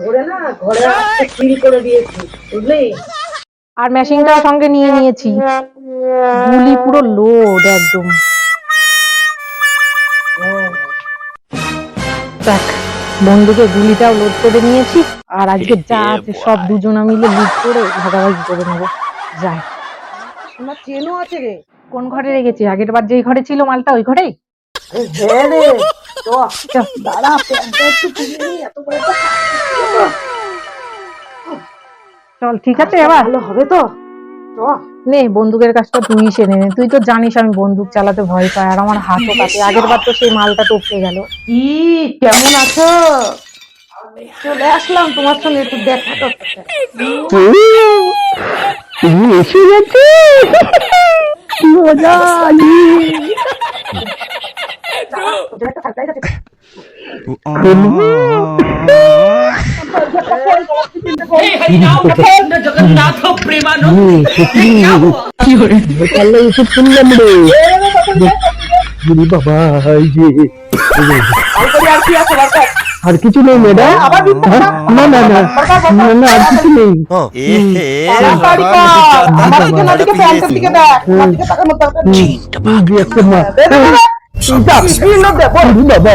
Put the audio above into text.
ধরে না ঘরে সিল করে দিয়েছি, বুঝলি? আর মেশিনটাও সঙ্গে নিয়ে নিয়েছি, গুলি পুরো লোড একদম। দেখ, বন্দুকে গুলিটাও লোড করে নিয়েছি, আর আজকে যা আছে সব দুজনা মিলে লুট করে ভাগাভাগি করে নেবো। যাই। আমার চেনও আছে রে। কোন ঘরে রেখেছি? আগের বার যেই ঘরে ছিল মালটা ওই ঘরেই? হ্যাঁ রে, দাঁড়া, প্যান্টটা একটু তুলে নি, এত বড় একটা চল, ঠিক আছে, এবার ভালো হবে তো। নে, বন্দুকের কাজটা তুই সেরে নে। তুই তো জানিস আমি বন্দুক চালাতে ভয় পাই, আর আমার হাতও কাটে। আগের বার তো সেই মালটা টপকে গেল। কি, কেমন আছো? চলে আসলাম তোমার সঙ্গে একটু দেখা করতে। তুমি এসে গেছে, কি মজা! जगन्नाथ प्रेमानंद এসে শুনলাম রে বাবা। আর কিছু নেই ম্যাডাম? না না না না না, আর কিছু নেই। বাবা